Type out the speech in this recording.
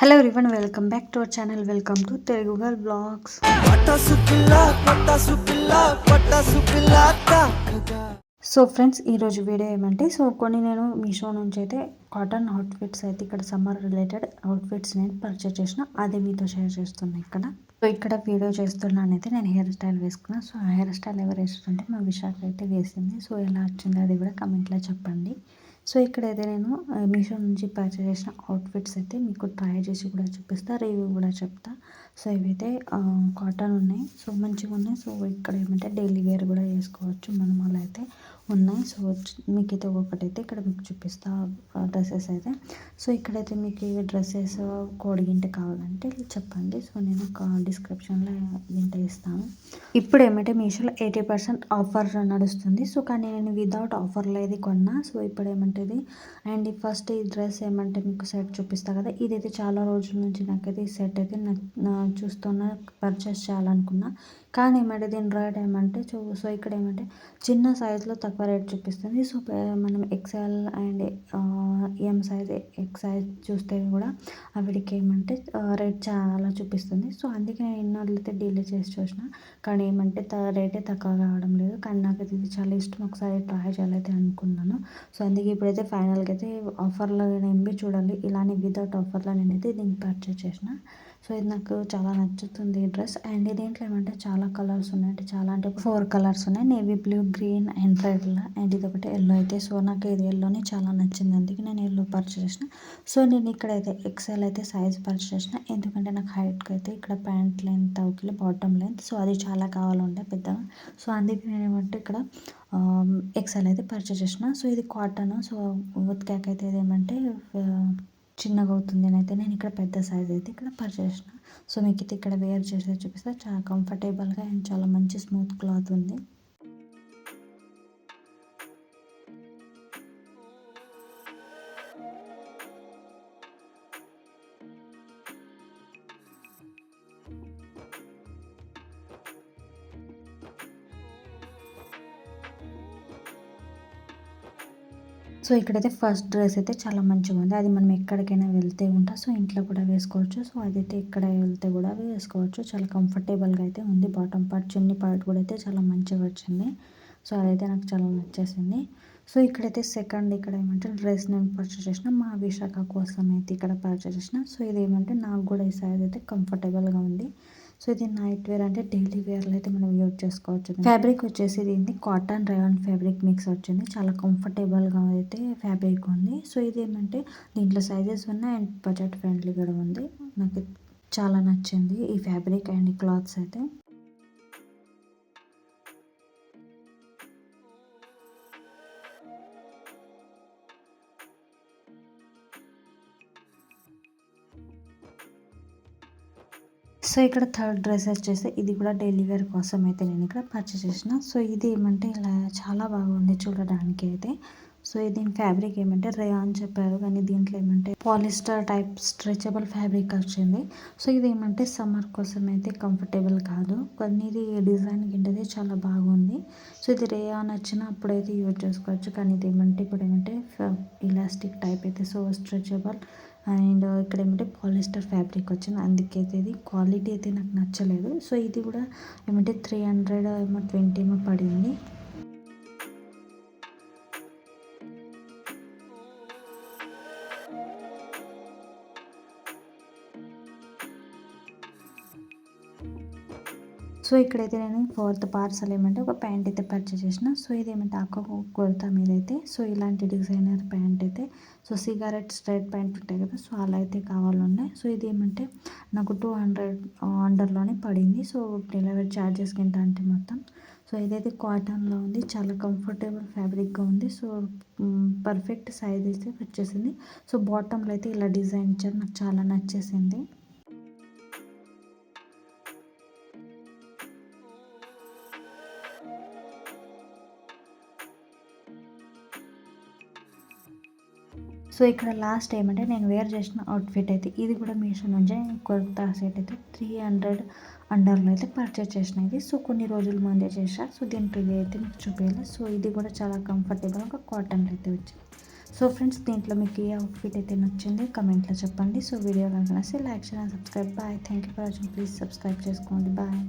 Hello everyone, welcome back to our channel. Welcome to Telugu girl blogs. So friends, ఈరోజు video ఏమంటే కొన్ని నేను మీషో నుంచి అయితే కాటన్ అవుట్ఫిట్స్ అయితే ఇక్కడ సమ్మర్ రిలేటెడ్ అవుట్ఫిట్స్ నేను పర్చేస్ చేసిన, అదే మీతో షేర్ చేస్తున్నాను ఇక్కడ. సో ఇక్కడ వీడియో చేస్తున్నాను అయితే నేను హెయిర్ స్టైల్ వేసుకున్నాను. సో ఆ హెయిర్ స్టైల్ ఎవరు వేస్తుంటే మా విశాఖ అయితే వేసింది. సో ఎలా వచ్చింది అది కూడా కమెంట్లో చెప్పండి. సో ఇక్కడైతే నేను మీషో నుంచి పర్చేస్ చేసిన అవుట్ఫిట్స్ అయితే మీకు ట్రై చేసి కూడా చూపిస్తా, రివ్యూ కూడా చెప్తా. సో ఇవైతే కాటన్ ఉన్నాయి, సో మంచిగా ఉన్నాయి. సో ఇక్కడ ఏమంటే డైలీ వేర్ కూడా వేసుకోవచ్చు మనం, అలా అయితే ఉన్నాయి. సో మీకైతే ఒకటైతే ఇక్కడ మీకు చూపిస్తా డ్రెస్సెస్ అయితే. సో ఇక్కడైతే మీకు ఈ డ్రెస్సెస్ కోడ్ గింట కావాలంటే చెప్పండి. సో నేను డిస్క్రిప్షన్లో గింట ఇస్తాను. ఇప్పుడు ఏమంటే మీషోలో 80% ఆఫర్ నడుస్తుంది. సో కానీ నేను వితౌట్ ఆఫర్లో ఇది కొన్నా. సో ఇప్పుడు ఏమంటేది అండ్ ఫస్ట్ ఈ డ్రెస్ ఏమంటే మీకు సెట్ చూపిస్తా కదా, ఇదైతే చాలా రోజుల నుంచి నాకైతే ఈ సెట్ అయితే చూస్తున్నా, పర్చేస్ చేయాలనుకున్నా. కానీ ఏమంటే దీని రేట్ ఏమంటే సో ఇక్కడ ఏమంటే చిన్న సైజులో తక్కువ రేట్ చూపిస్తుంది. సో మనం XL and M size, X size చూస్తే కూడా అవిడికి ఏమంటే రేట్ చాలా చూపిస్తుంది. సో అందుకే నేను ఇన్నోళ్ళైతే డీలే చేసి చూసిన, కానీ ఏమంటే రేటే తక్కువ కావడం లేదు. కానీ నాకైతే ఇది చాలా ఇష్టం, ఒకసారి ట్రై చేయాలైతే అనుకున్నాను. సో అందుకే ఇప్పుడైతే ఫైనల్గా అయితే ఆఫర్లో నేను చూడాలి, ఇలానే వితౌట్ ఆఫర్లో నేనైతే దీన్ని పర్చేస్ చేసిన. సో ఇది నాకు చాలా నచ్చుతుంది ఈ డ్రెస్. అండ్ దీంట్లో ఏమంటే చాలా కలర్స్ ఉన్నాయి, అంటే చాలా అంటే 4 కలర్స్ ఉన్నాయి, navy blue, green and red. And ఇది ఒకటి ఎల్లో అయితే. సో నాకు ఇది ఎల్లోనే చాలా నచ్చింది, అందుకే నేను ఎల్లో పర్చేస్ చేసిన. సో నేను ఇక్కడైతే ఎక్స్ఎల్ అయితే సైజ్ పర్చేస్ చేసిన, ఎందుకంటే నాకు హైట్కి అయితే ఇక్కడ ప్యాంట్ లెంత్ అవుతుంది, బాటమ్ లెంత్. సో అది చాలా కావాలంటే పెద్దగా. సో అందుకే నేను ఏమంటే ఇక్కడ ఎక్స్ఎల్ అయితే పర్చేస్ చేసిన. సో ఇది కాటన్. సో ఉతికాక అయితే ఇదేమంటే చిన్నగా అవుతుంది అని అయితే నేను ఇక్కడ పెద్ద సైజ్ అయితే ఇక్కడ పర్చేస్ చేసిన. సో మీకు అయితే ఇక్కడ వేర్ చేసి చూపిస్తే చాలా కంఫర్టబుల్గా అండ్ చాలా మంచి స్మూత్ క్లాత్ ఉంది. సో ఇక్కడైతే ఫస్ట్ డ్రెస్ అయితే చాలా మంచిగా ఉంది, అది మనం ఎక్కడికైనా వెళ్తే ఉంటా. సో ఇంట్లో కూడా వేసుకోవచ్చు. సో అదైతే ఎక్కడ వెళ్తే కూడా వేసుకోవచ్చు, చాలా కంఫర్టబుల్గా అయితే ఉంది. బాటమ్ పార్ట్, చున్నీ పార్ట్ కూడా అయితే చాలా మంచిగా వచ్చింది. సో అదైతే నాకు చాలా నచ్చేసింది. సో ఇక్కడైతే సెకండ్ ఇక్కడ ఏమంటే డ్రెస్ నేను పర్చేస్ చేసిన, మా విశాఖ కోసం అయితే ఇక్కడ పర్చేస్ చేసిన. సో ఇది ఏమంటే నాకు కూడా ఈ సైజ్ అయితే కంఫర్టబుల్గా ఉంది. సో ఇది నైట్ వేర్ అంటే డైలీ వేర్లో అయితే మనం యూజ్ చేసుకోవచ్చు. ఫ్యాబ్రిక్ వచ్చేసి దీన్ని కాటన్ రేయాన్ ఫ్యాబ్రిక్ మిక్స్ వచ్చింది, చాలా కంఫర్టబుల్గా అయితే ఫ్యాబ్రిక్ ఉంది. సో ఇది ఏమంటే దీంట్లో సైజెస్ ఉన్నాయి అండ్ బడ్జెట్ ఫ్రెండ్లీ కూడా ఉంది. నాకు చాలా నచ్చింది ఈ ఫ్యాబ్రిక్ అండ్ ఈ క్లాత్స్ అయితే. సో ఇక్కడ థర్డ్ డ్రెస్ వచ్చేసి ఇది కూడా డైలీ వేర్ కోసం అయితే నేను ఇక్కడ పర్చేస్ చేసిన. సో ఇది ఏమంటే ఇలా చాలా బాగుంది చూడడానికి అయితే. సో దీని ఫ్యాబ్రిక్ ఏమంటే రేయాన్ చెప్పారు, కానీ దీంట్లో ఏమంటే పాలిస్టర్ టైప్ స్ట్రెచబుల్ ఫ్యాబ్రిక్ వచ్చింది. సో ఇది ఏమంటే సమ్మర్ కోసం అయితే కంఫర్టబుల్ కాదు, కానీ ఇది డిజైన్ గింటది చాలా బాగుంది. సో ఇది రేయాన్ వచ్చిన అప్పుడైతే యూజ్ చేసుకోవచ్చు, కానీ ఇది ఏమంటే ఇప్పుడు ఏమంటే ఇలాస్టిక్ టైప్ అయితే, సో స్ట్రెచబుల్ అండ్ ఇక్కడ ఏమంటే పాలిస్టర్ ఫ్యాబ్రిక్ వచ్చింది, అందుకైతే ఇది క్వాలిటీ అయితే నాకు నచ్చలేదు. సో ఇది కూడా ఏమంటే 300 ఏమో 20 ఏమో పడింది. సో ఇక్కడైతే నేను ఫోర్త్ పార్సల్ ఏమంటే ఒక ప్యాంట్ అయితే పర్చేస్ చేసిన. సో ఇది ఏమంటే కుర్తా మీద అయితే సో ఇలాంటి డిజైనర్ ప్యాంట్ అయితే, సో సిగరెట్ స్ట్రైట్ ప్యాంట్ ఉంటాయి కదా, సో అలా అయితే కావాలండే. సో ఇది ఏమంటే నాకు 200 అండర్లోనే పడింది. సో డెలివరీ ఛార్జెస్ కింద అంటే మొత్తం. సో ఇదైతే కాటన్లో ఉంది, చాలా కంఫర్టబుల్ ఫ్యాబ్రిక్గా ఉంది. సో పర్ఫెక్ట్ సైజ్ అయితే వచ్చేసింది. సో బాటంలో అయితే ఇలా డిజైన్ ఇచ్చారు, నాకు చాలా నచ్చేసింది. సో ఇక్కడ లాస్ట్ ఏమంటే నేను వేర్ చేసిన అవుట్ఫిట్ అయితే ఇది కూడా మీషో నుంచి కుర్తా సెట్ అయితే 300 అండర్లో అయితే పర్చేస్ చేసిన ఇది. సో కొన్ని రోజుల ముందే చేసా. సో దీని రివ్యూ అయితే మీకు చూపించాలి. సో ఇది కూడా చాలా కంఫర్టబుల్, ఒక కాటన్లో అయితే వచ్చింది. సో ఫ్రెండ్స్ దీంట్లో మీకు ఏ అవుట్ఫిట్ అయితే నచ్చింది కమెంట్లో చెప్పండి. సో వీడియో కనుక నచ్చితే లైక్ చేయండి, subscribe. Bye. Thank you for watching. Please subscribe చేసుకోండి. బాయ్.